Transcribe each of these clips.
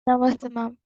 Namaste, ma'am.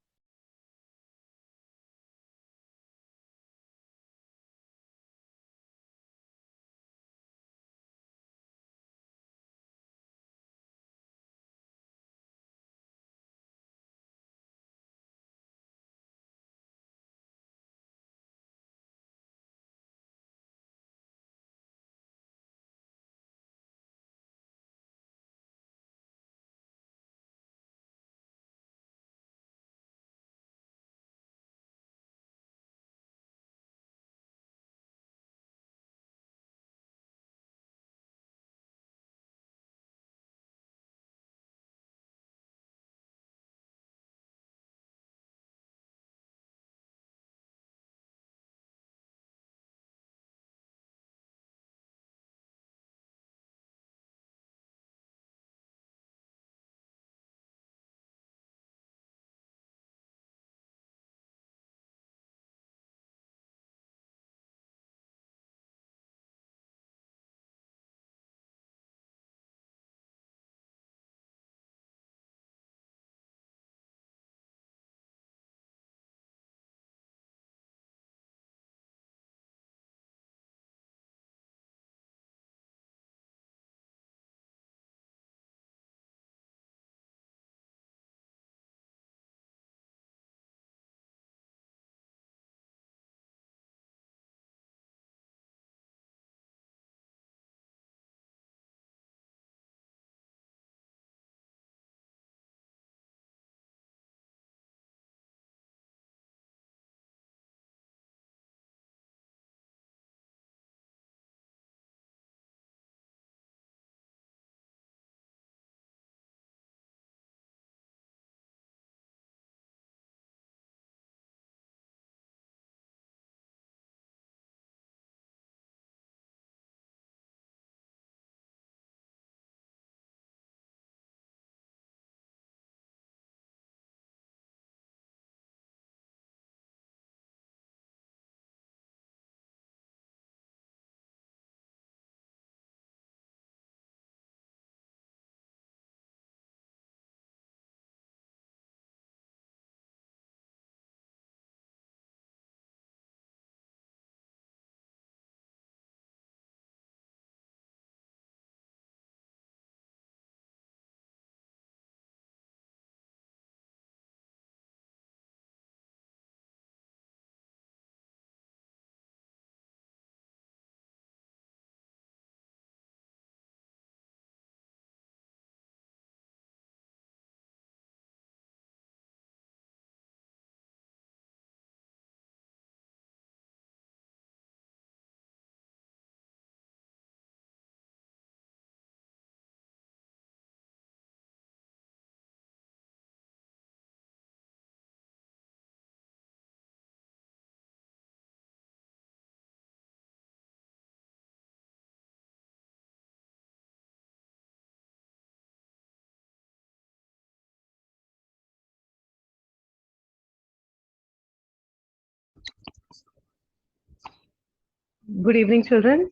Good evening, children.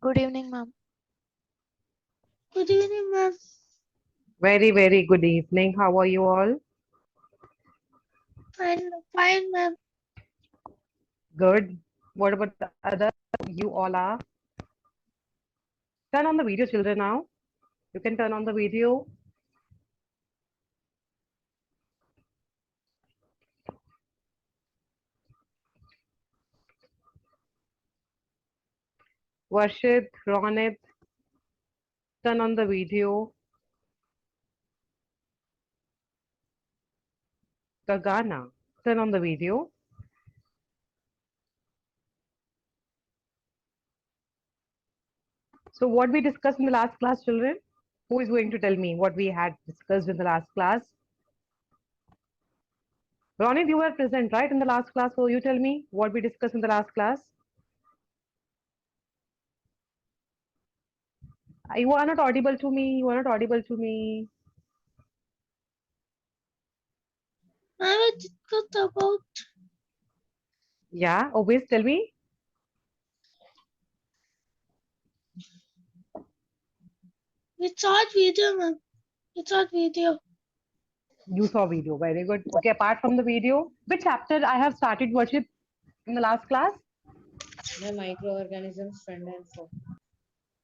Good evening, ma'am. Good evening, ma'am. Very, very good evening. How are you all? Fine, ma'am. Good. What about the others? You all are? Turn on the video, children, now. You can turn on the video. Varshit, Ronit, turn on the video. Gagana, turn on the video. So what we discussed in the last class, children? Who is going to tell me what we had discussed in the last class? Ronit, you were present, right, in the last class. So you tell me what we discussed in the last class. You are not audible to me. You are not audible to me. Ma'am, we discussed about Yeah, always tell me. Without video, ma'am. Without video. You saw video. Very good. Okay, apart from the video, which chapter I have started worship in the last class? The microorganisms friend and foe.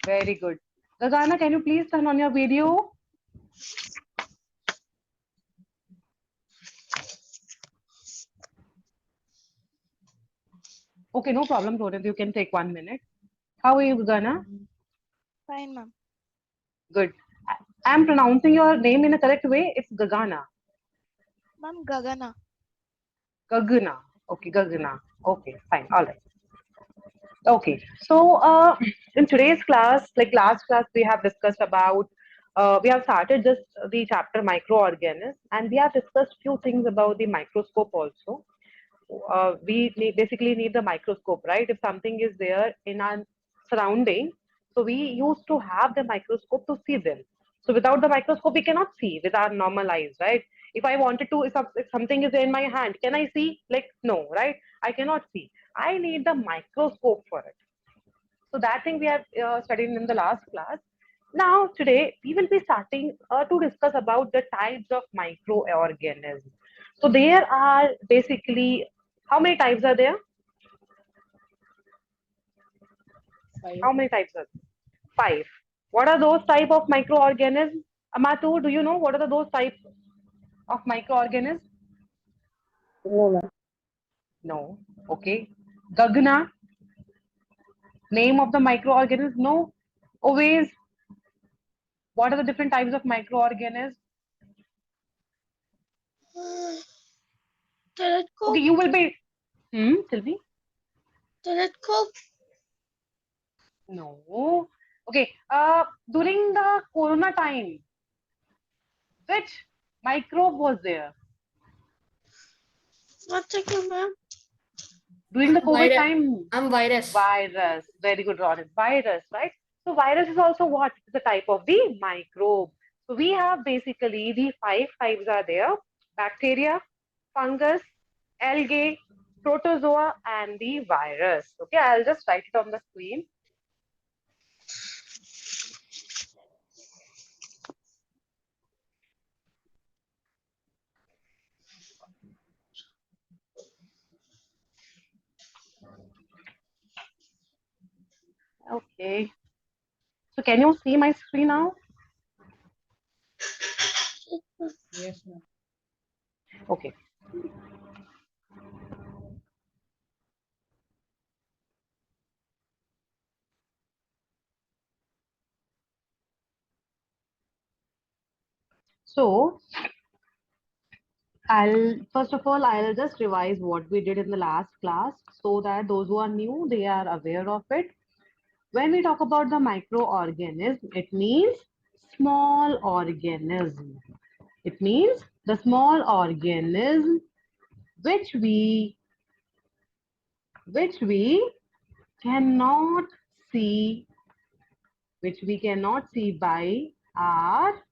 Very good. Gagana, can you please turn on your video? Okay, no problem, Rohit. You can take 1 minute. How are you, Gagana? Fine, ma'am. Good. I'm pronouncing your name in a correct way. It's Gagana. Ma'am, Gagana. Gagana. Okay, Gagana. Okay, fine. All right. Okay. So, in today's class, like last class, we have discussed about, we have started just the chapter microorganisms, and we have discussed few things about the microscope also. Basically need the microscope, right? If something is there in our surrounding, so we used to have the microscope to see them. So without the microscope, we cannot see with our normal eyes, right? If I wanted to, if something is in my hand, can I see? Like, no, right? I cannot see. I need the microscope for it. So that thing we have studied in the last class. Now, today, we will be starting to discuss about the types of microorganisms. So there are basically, how many types are there? 5. How many types are there? 5. What are those type of microorganisms? Amatu, do you know what are those types of microorganisms? No, ma'am. No. Okay. Gagna, name of the microorganisms? No. Always, what are the different types of microorganisms? Telescope. Okay, you will be, tell me. Telescope. No. Okay. During the corona time, which microbe was there? 1 second, ma'am. During the COVID time, Virus. virus. Very good, Ronit. Virus, right? So virus is also what? It's a type of the microbe. So we have basically the 5 types are there: bacteria, fungus, algae, protozoa, and the virus. Okay, I'll just write it on the screen. Okay. So can you see my screen now? Yes, ma'am. Okay. So first of all, I'll just revise what we did in the last class so that those who are new, they are aware of it. When we talk about the microorganism, it means small organism. It means the small organism which we cannot see, by our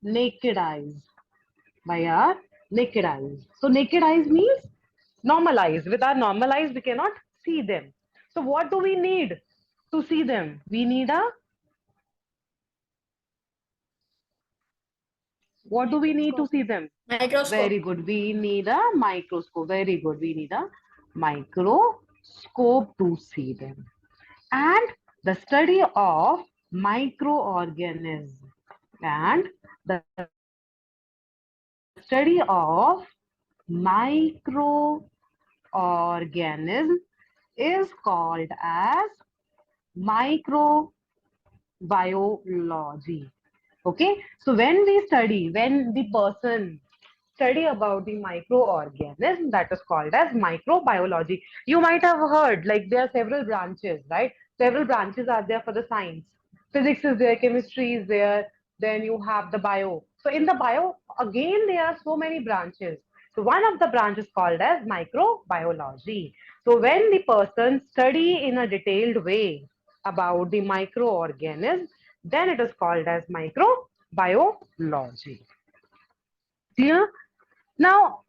naked eyes. By our naked eyes. So naked eyes means normal eyes. With our normal eyes, we cannot see them. So what do we need to see them? We need a, what do we need to see them? Microscope. Very good. We need a microscope. Very good. We need a microscope to see them. And the study of microorganisms and the study of microorganism is called as microbiology. Okay, so when the person study about the microorganism, that is called as microbiology. You might have heard like there are several branches, right? Several branches are there for the science. Physics is there, chemistry is there, then you have the bio. So in the bio, again, there are so many branches. So one of the branches called as microbiology. So when the person study in a detailed way about the microorganism, then it is called as microbiology. Clear? Now,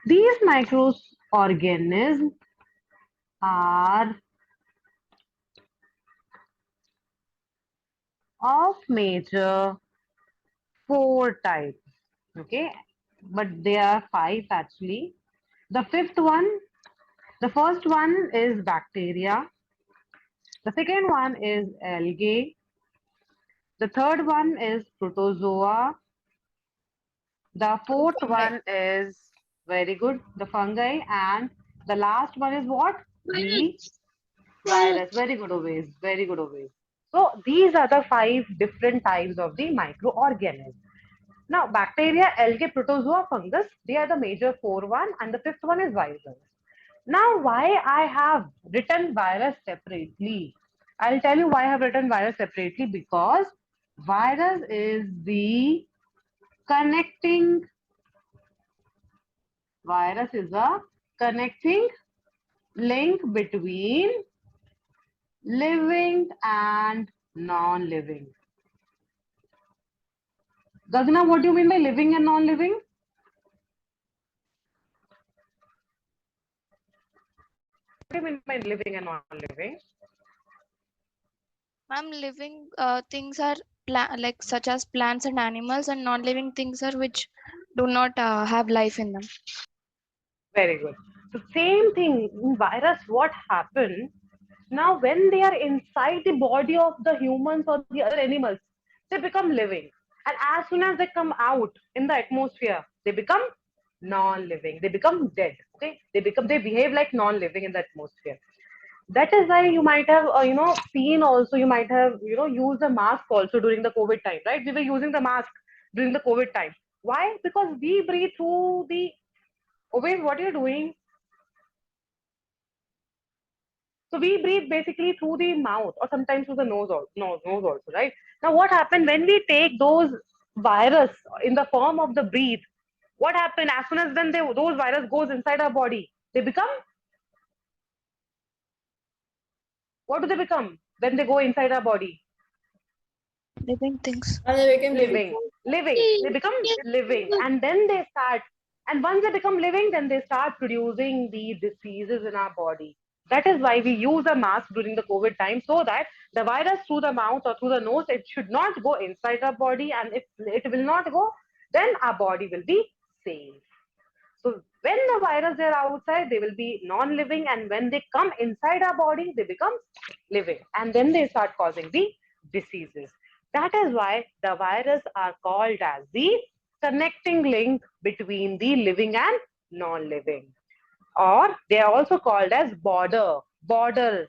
these microorganisms are of major four types. Okay, but there are five actually. The fifth one, the first one is bacteria. The second one is algae. The third one is protozoa. The fourth Fungi. one is very good, the fungi, and the last one is what? The Virus. virus. Virus. Very good, always. Very good, always. So these are the five different types of the microorganisms. Now, bacteria, algae, protozoa, fungus, they are the major four one, and the fifth one is virus. Now, why I have written virus separately? I'll tell you why I have written virus separately, because virus is the connecting, virus is a connecting link between living and non-living. Gagna, what do you mean by living and non-living? What do you mean by living and non-living? Ma'am, living things are like such as plants and animals, and non-living things are which do not have life in them. Very good. So same thing in virus, what happens now when they are inside the body of the humans or the other animals, they become living. And as soon as they come out in the atmosphere, they become non-living. They become dead. Okay, they behave like non-living in the atmosphere. That is why you might have seen also, you might have used a mask also during the COVID time, right? We were using the mask during the COVID time. Why? Because we breathe through the. Always, what you're doing? So we breathe basically through the mouth or sometimes through the nose also, right? Now, what happened when we take those virus in the form of the breathe? What happened as soon as when those virus goes inside our body? They become, what do they become when they go inside our body? Living things. And they became living. Living. They become living, and then they start. And once they become living, then they start producing the diseases in our body. That is why we use a mask during the COVID time, so that the virus through the mouth or through the nose, it should not go inside our body, and if it will not go, then our body will be safe. So when the virus are outside, they will be non-living, and when they come inside our body, they become living, and then they start causing the diseases. That is why the virus are called as the connecting link between the living and non-living, or they are also called as border, BORDER,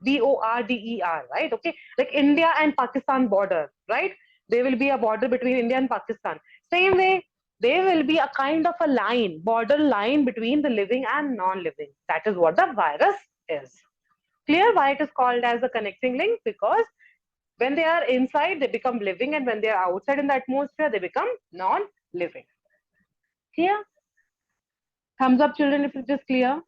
right? Okay, like India and Pakistan border, right? There will be a border between India and Pakistan. Same way, there will be a kind of a line, border line between the living and non-living. That is what the virus is. Clear why it is called as a connecting link? Because when they are inside, they become living, and when they are outside in the atmosphere, they become non-living. Clear? Thumbs up, children, if it is clear.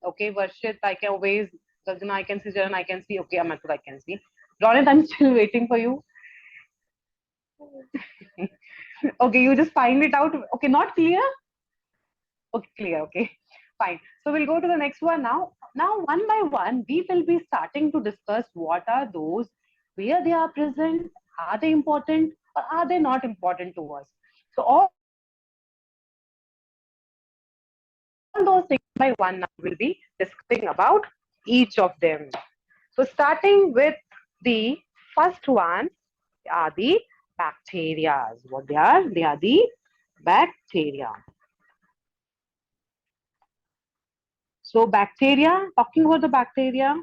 Okay, Varshit, I can always, Gagna, I can see, Jaran, I can see. Okay, Amatul, I can see. Ronit, I'm still waiting for you. Okay, you just find it out. Okay, not clear? Okay, clear. Okay, fine. So we'll go to the next one now. Now, one by one, we will be starting to discuss what are those, where they are present, are they important, or are they not important to us? So all those things by one now we'll be discussing about each of them. So starting with the first one are the bacteria. What they are? They are the bacteria. So bacteria, talking about the bacteria,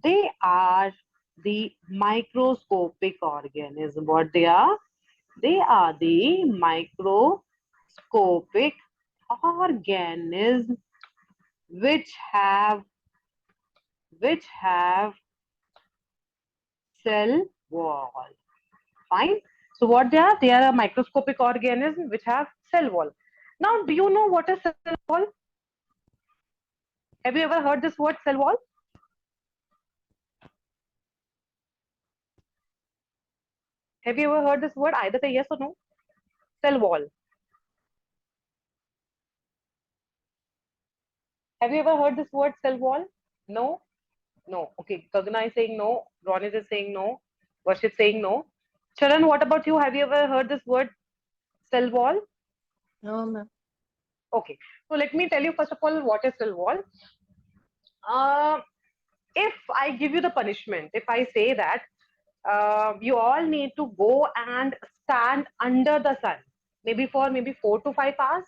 they are the microscopic organism. What they are? They are the microscopic organism which have cell wall. Fine. So what they are? They are a microscopic organism which have cell wall. Now, do you know what is cell wall? Have you ever heard this word cell wall? Have you ever heard this word? Either say yes or no. Cell wall. Have you ever heard this word cell wall? No. No. Okay. Kagna is saying no. Ronit is saying no. Varshit saying no. Charan, what about you? Have you ever heard this word cell wall? No, ma'am. Okay. So let me tell you first of all what is cell wall. Uh, if I give you the punishment, if I say that you all need to go and stand under the sun, maybe for maybe 4 to 5 hours.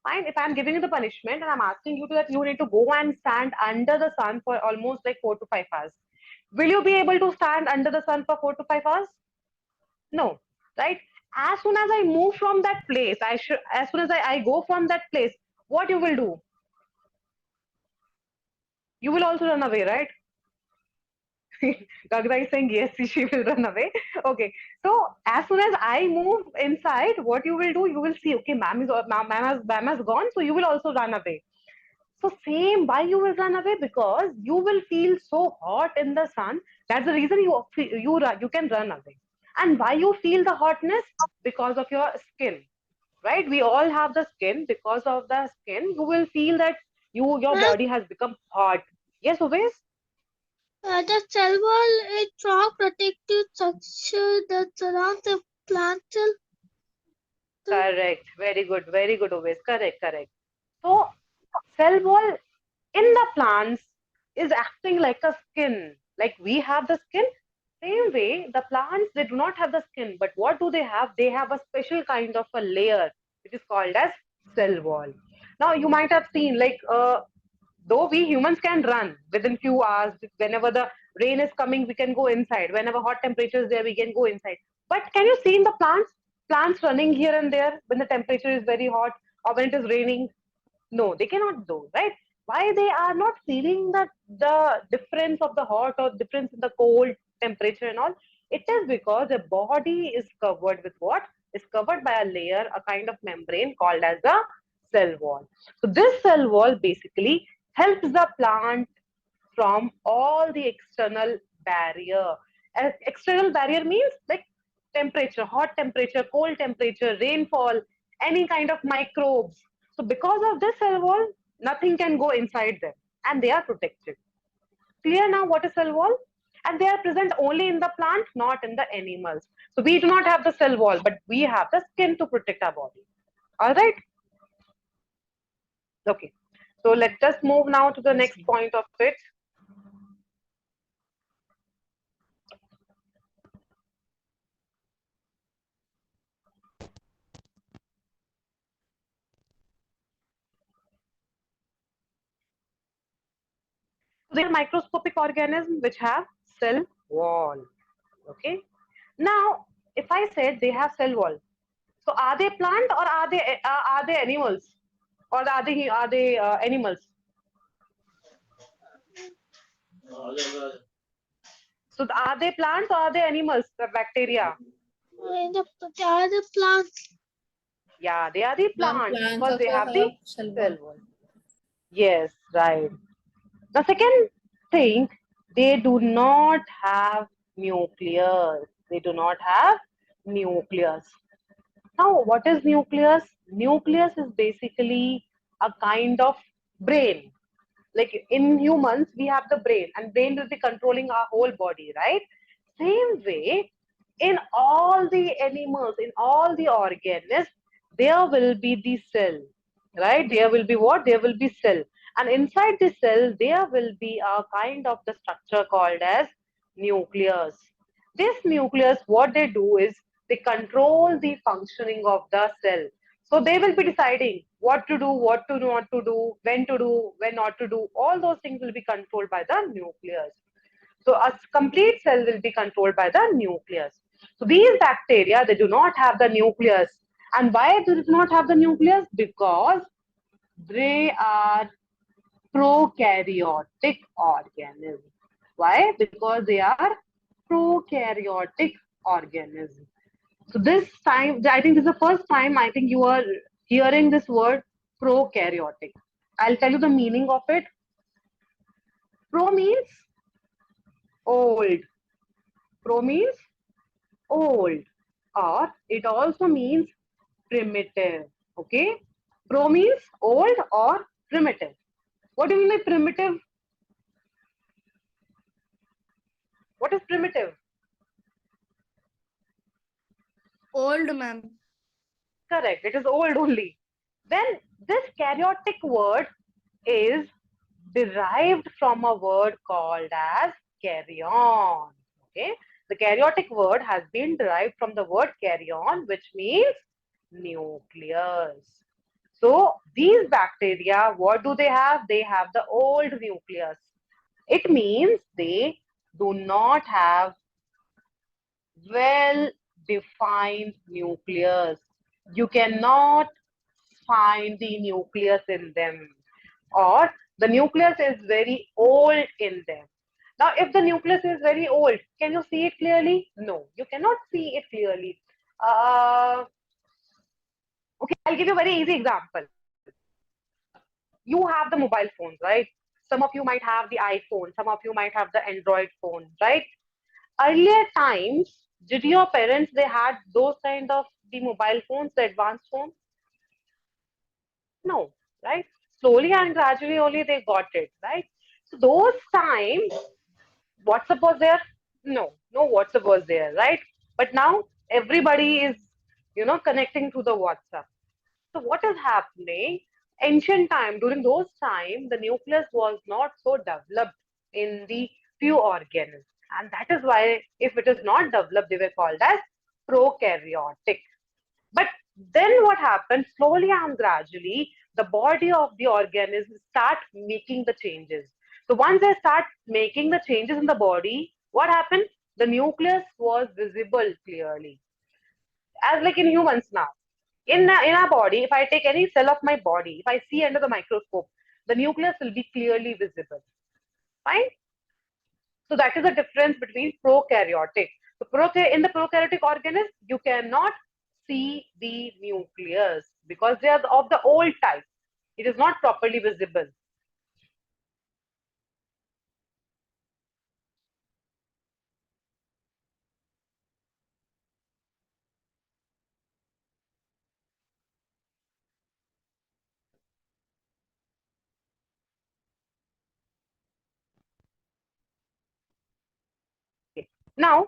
Fine. If I'm giving you the punishment and I'm asking you to that you need to go and stand under the sun for almost like 4 to 5 hours, will you be able to stand under the sun for 4 to 5 hours? No, right? As soon as I move from that place, as soon as I go from that place, what you will do? You will also run away, right? Gagra is saying yes, she will run away. Okay, so as soon as I move inside, what you will do? You will see, okay, ma'am has gone, so you will also run away. So same, why you will run away? Because you will feel so hot in the sun. That's the reason you can run away. And why you feel the hotness? Because of your skin, right? We all have the skin. Because of the skin, you will feel that your Ma'am, body has become hot. Yes, always. the cell wall is strong protective structure that surrounds the plant cell. Correct. Very good. Very good, always. Correct. Correct. So cell wall in the plants is acting like a skin. Like we have the skin, same way the plants they do not have the skin. But what do they have? They have a special kind of a layer which is called as cell wall. Now you might have seen though we humans can run within few hours. Whenever the rain is coming, we can go inside. Whenever hot temperature is there, we can go inside. But can you see in the plants running here and there when the temperature is very hot or when it is raining? No, they cannot do, right? Why they are not feeling the difference of the hot or difference in the cold temperature and all? It is because the body is covered with what? Is covered by a layer, a kind of membrane called as the cell wall. So this cell wall basically helps the plant from all the external barrier. External barrier means like temperature, hot temperature, cold temperature, rainfall, any kind of microbes. So because of this cell wall, nothing can go inside them and they are protected. Clear now what is cell wall? And they are present only in the plant, not in the animals. So we do not have the cell wall, but we have the skin to protect our body. All right? Okay. So let us move now to the Yes, next ma'am. point of it. So they are microscopic organisms which have cell wall. Okay. Now, if I said they have cell wall, so are they plant or are they animals or are they animals? So are they plants or are they animals? The bacteria. They are the plants. Yeah, they are the Ma'am, plants plants because they also have the have cell cell wall. wall. Yes, right. The second thing, they do not have nucleus. They do not have nucleus. Now, what is nucleus? Nucleus is basically a kind of brain. Like in humans, we have the brain, and brain will be controlling our whole body, right? Same way, in all the animals, in all the organisms, there will be the cell, right? There will be what? There will be cell. And inside the cell, there will be a kind of the structure called as nucleus. This nucleus, what they do is they control the functioning of the cell. So they will be deciding what to do, what to not to do, when not to do. All those things will be controlled by the nucleus. So a complete cell will be controlled by the nucleus. So these bacteria, they do not have the nucleus. And why do they not have the nucleus? Because they are prokaryotic organisms. Why? Because they are prokaryotic organisms. So this time, I think this is the first time I think you are hearing this word prokaryotic. I'll tell you the meaning of it. Pro means old. Pro means old. Or it also means primitive. Okay? Pro means old or primitive. What do you mean by primitive? What is primitive? Old, ma'am. Correct. It is old only. Then this karyotic word is derived from a word called as karyon. Okay. The karyotic word has been derived from the word karyon, which means nucleus. So these bacteria, what do they have? They have the old nucleus. It means they do not have well defined nucleus. You cannot find the nucleus in them, or the nucleus is very old in them. Now, if the nucleus is very old, can you see it clearly? No, you cannot see it clearly. Okay, I'll give you a very easy example. You have the mobile phones, right? Some of you might have the iPhone, some of you might have the Android phone, right? Earlier times, did your parents they had those kind of the mobile phones, the advanced phones? No, right? Slowly and gradually only they got it, right? So those times, WhatsApp was there? No, no WhatsApp was there, right? But now everybody is, connecting to the WhatsApp. So what is happening? Ancient time, during those time, the nucleus was not so developed in the few organisms. And that is why if it is not developed, they were called as prokaryotic. But then what happens? Slowly and gradually, the body of the organism start making the changes. So once they start making the changes in the body, what happened? The nucleus was visible clearly. As like in humans now. In our body, if I take any cell of my body, if I see under the microscope, the nucleus will be clearly visible. Fine? So that is the difference between prokaryotic. So in the prokaryotic organism, you cannot see the nucleus because they are of the old type. It is not properly visible. Okay. Now,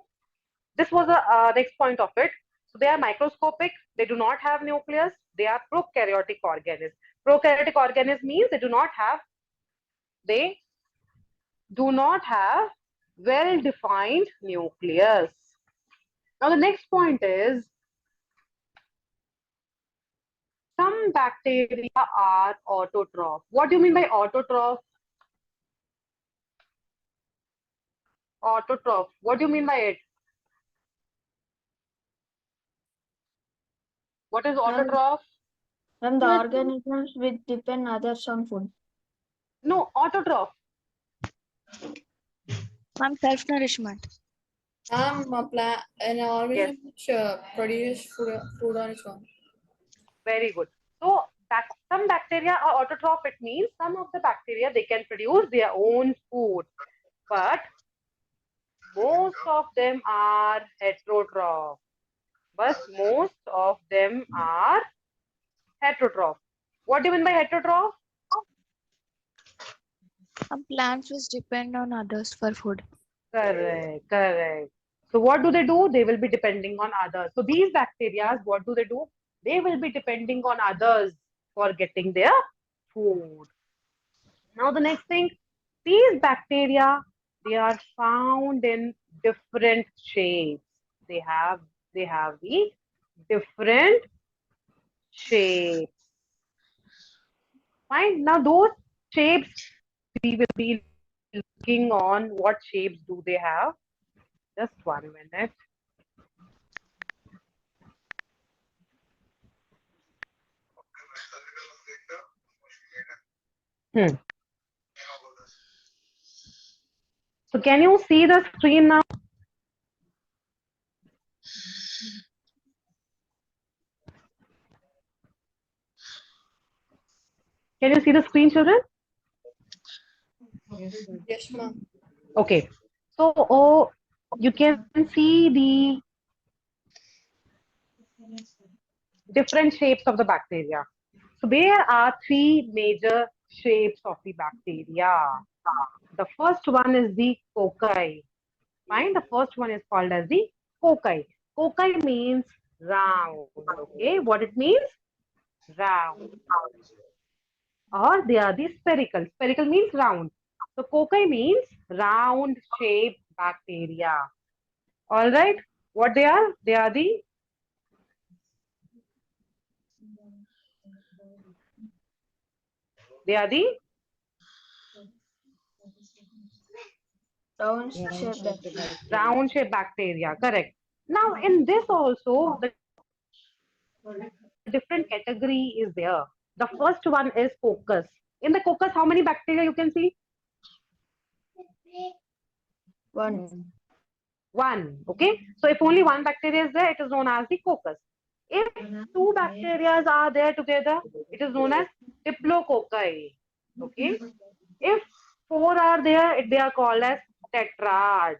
this was the next point of it. So they are microscopic. They do not have nucleus. They are prokaryotic organisms. Prokaryotic organisms means they do not have well-defined nucleus. Now the next point is some bacteria are autotroph. What do you mean by autotroph? Autotroph. What do you mean by it? What is Ma'am, autotroph? ma'am, the With organisms which depend others on food. No, autotroph. Ma'am, self-nourishment. An Yes, organism which produce food on its own. very good. So some bacteria are autotroph. It means some of the bacteria they can produce their own food, but most of them are heterotroph. But most of them are heterotroph. What do you mean by heterotroph? Some plants which depend on others for food. Correct, correct. So what do? They will be depending on others. So these bacteria, what do? They will be depending on others for getting their food. Now the next thing, these bacteria, they are found in different shapes. They have they have the different shapes. Fine. Now those shapes we will be looking on what shapes do they have. Just 1 minute. Hmm. So can you see the screen now? Can you see the screen, children? Yes, sir. Yes, ma'am. Okay. So you can see the different shapes of the bacteria. So there are three major shapes of the bacteria. The first one is the cocci. Fine. The first one is called as the cocci. Cocci means round. Okay. What it means? Round. Or they are the spherical. Spherical means round. So cocci means round shaped bacteria. All right. What they are? They are the Round Round shaped shaped bacteria. bacteria. round shaped bacteria. Correct. Now in this also the different category is there. The first one is coccus. In the coccus, how many bacteria you can see? One. One. Okay. So if only one bacteria is there, it is known as the coccus. If two bacteria are there together, it is known as diplococci. Okay. If four are there, they are called as tetrad.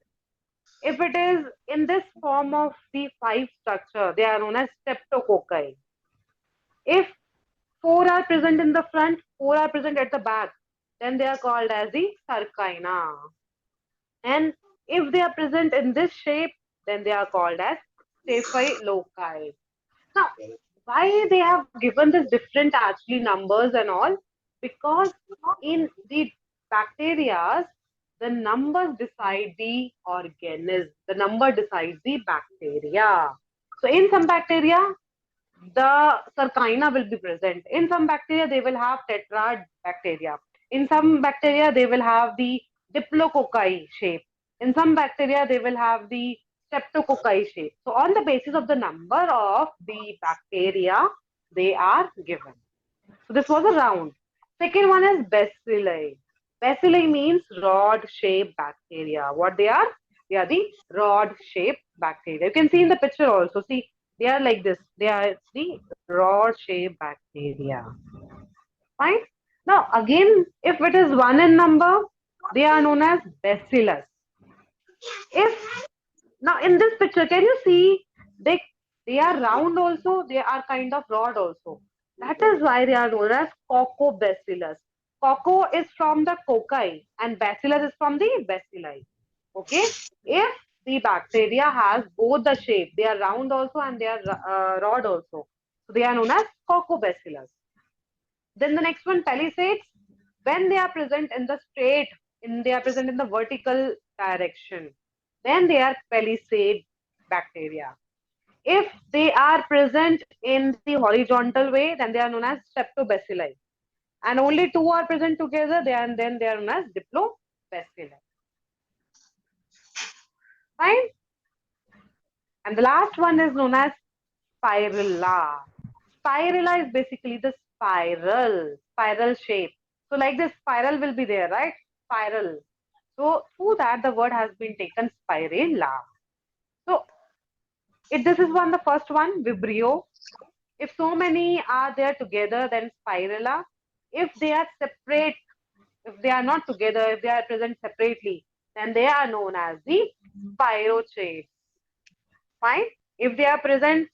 If it is in this form of the five structure, they are known as streptococci. If four are present in the front, four are present at the back, then they are called as the sarcina. And if they are present in this shape, then they are called as staphylococcus. Now, why they have given this different actually numbers and all? Because in the bacteria, the numbers decide the organism. The number decides the bacteria. So in some bacteria, the sarcina will be present. In some bacteria, they will have tetrad bacteria. In some bacteria, they will have the diplococci shape. In some bacteria, they will have the streptococci shape. So on the basis of the number of the bacteria, they are given. So this was a round. Second one is bacilli. Bacilli means rod-shaped bacteria. What they are? They are the rod-shaped bacteria. You can see in the picture also. See, they are like this. They are the rod-shaped bacteria. Fine. Now again, if it is one in number, they are known as bacillus. If now in this picture, can you see they are round also, they are kind of rod also. That is why they are known as coccobacillus. Cocco is from the cocci and bacillus is from the bacilli. Okay. If the bacteria has both the shape, they are round also and they are rod also. So they are known as coccobacillus. Then the next one, palisades, when they are present in the straight, they are present in the vertical direction, then they are palisade bacteria. If they are present in the horizontal way, then they are known as streptobacilli. And only two are present together, then they are known as diplobacilli. Fine. And the last one is known as spirilla. Spirilla is basically the spiral shape. So like this spiral will be there, right? Spiral. So through that the word has been taken spirilla. So this is one, the first one, Vibrio. If so many are there together, then spirilla. If they are separate, if they are not together, if they are present separately, then they are known as the spirochaete. Fine. If they are present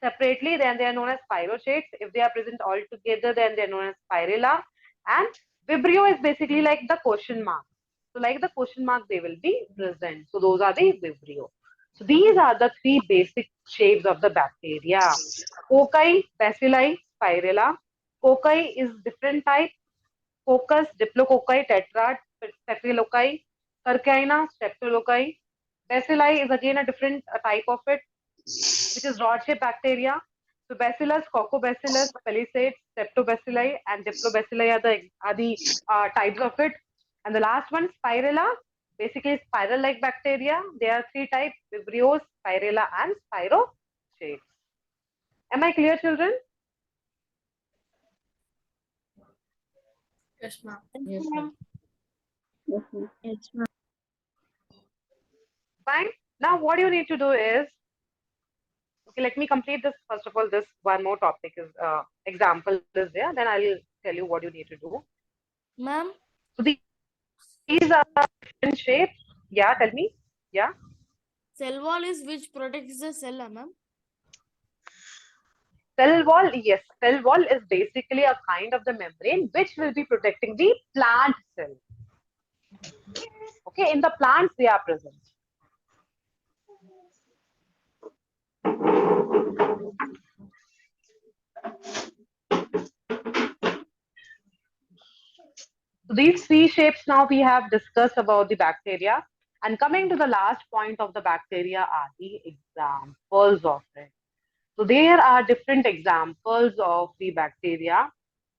separately, then they are known as spirochaetes. If they are present all together, then they are known as spirilla. And vibrio is basically like the question mark. So like the question mark, they will be present. So those are the vibrio. So these are the three basic shapes of the bacteria. Cocci, bacilli, spirilla. Cocci is different type. Coccus, diplococci, tetrad, staphylococcus, carcina, streptococci. Bacilli is again a different type of it, which is rod-shaped bacteria. So Bacillus, Coccobacillus, Palisades, Streptobacilli, and Diplobacilli are the types of it. And the last one, Spirilla, basically spiral-like bacteria. There are three types: Vibrios, Spirilla, and Spirochaetes. Am I clear, children? Yes, ma'am. Yes, ma'am. Yes, ma'am. Fine. Now, what you need to do is, okay, let me complete this. First of all, this one more topic is example is there. Then I'll tell you what you need to do. Ma'am, So these are different shapes. Yeah, tell me. Yeah. cell wall is which protects the cell, ma'am. Cell wall, yes. Cell wall is basically a kind of the membrane which will be protecting the plant cell. Okay, in the plants they are present. So these three shapes now we have discussed about the bacteria. And coming to the last point of the bacteria are the examples of it. So there are different examples of the bacteria.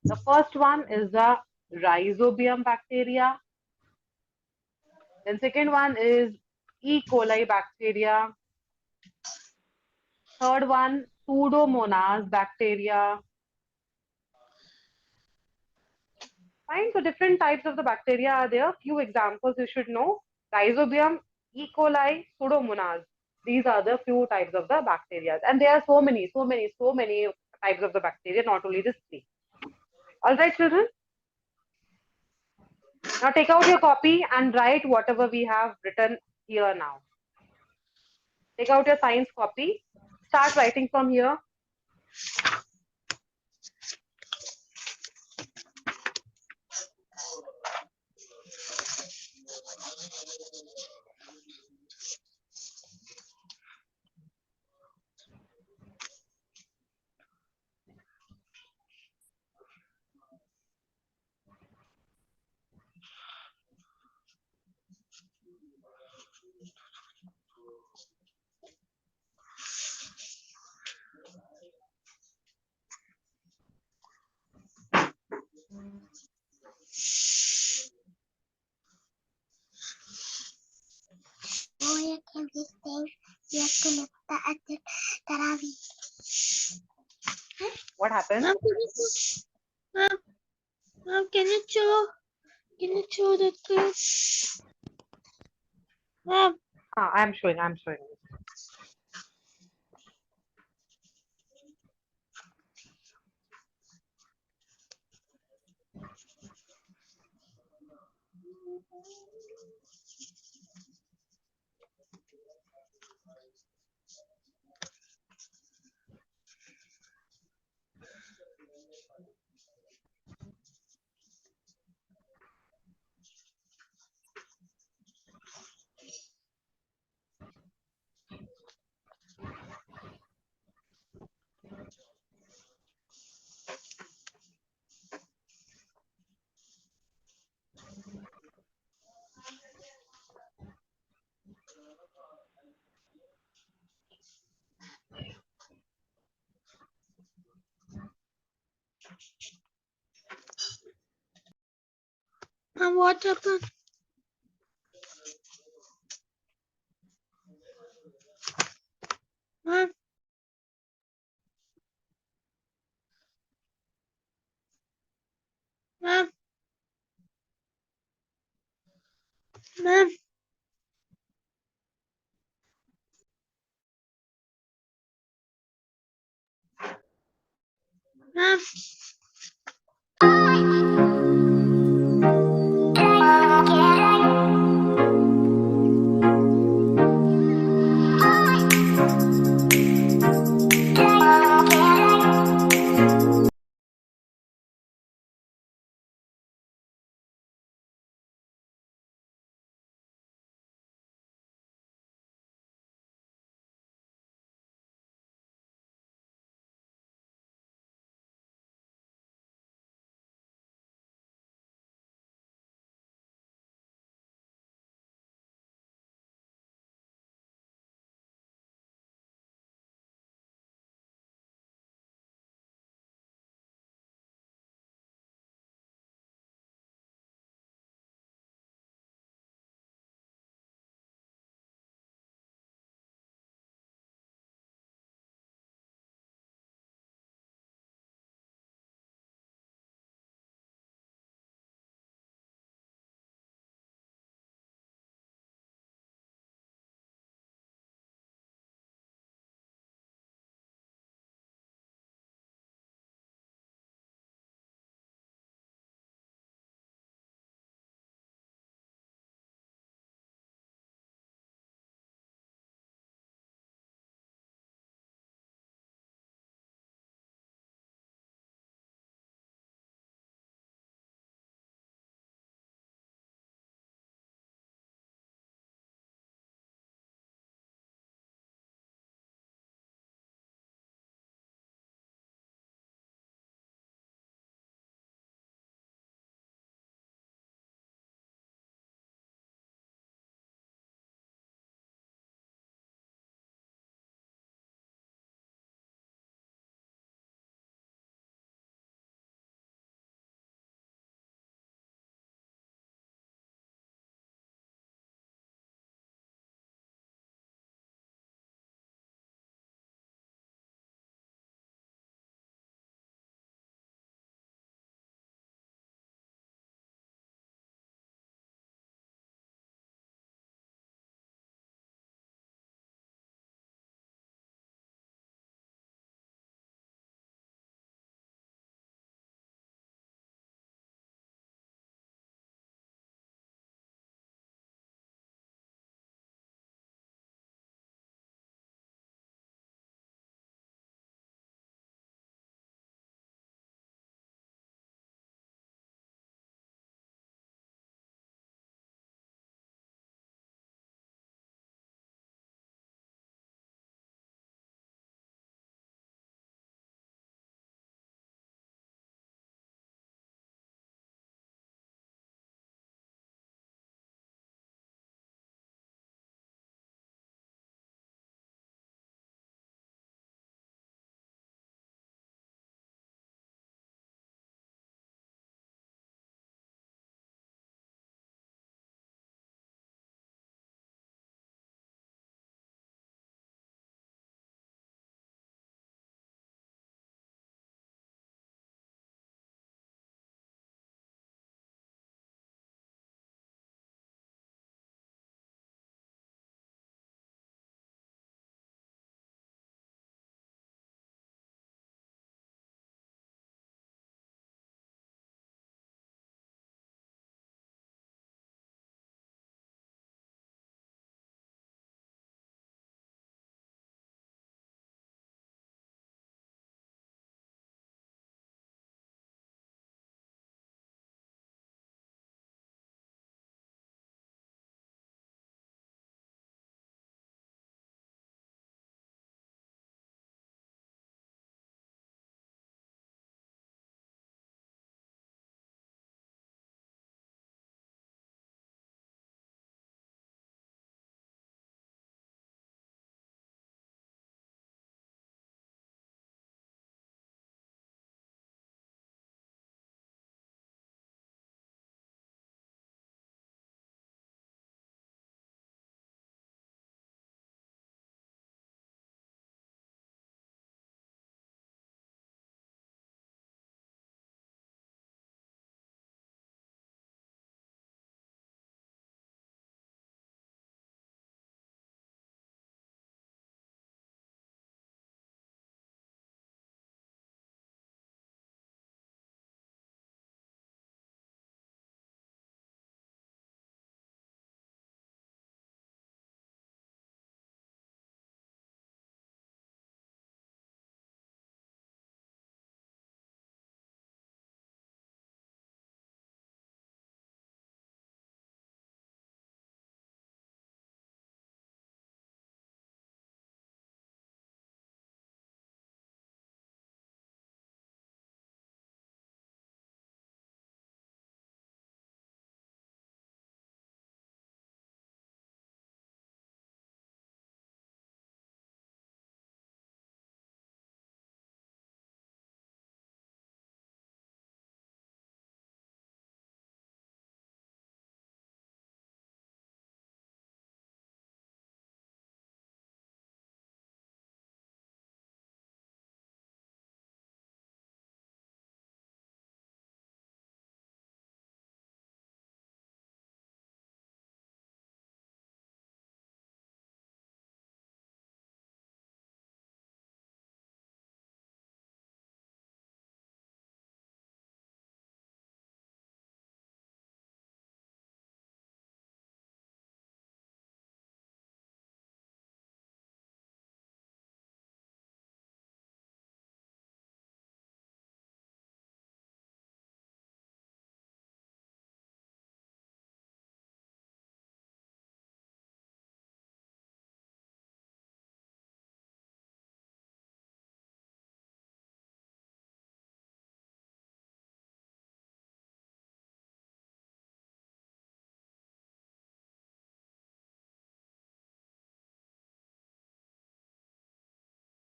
The first one is the rhizobium bacteria. Then second one is E. coli bacteria. Third one, Pseudomonas bacteria. Fine. So different types of the bacteria are there. Few examples you should know. Rhizobium, E. coli, Pseudomonas. These are the few types of the bacteria. And there are so many types of the bacteria, not only these three. All right, children. Now take out your copy and write whatever we have written here now. Take out your science copy. Start writing from here. What happened? Ma'am, can you show the quiz? Ma'am. I'm showing. Ma'am, what happened? Ma'am. Ma'am. Ma'am. Ma'am.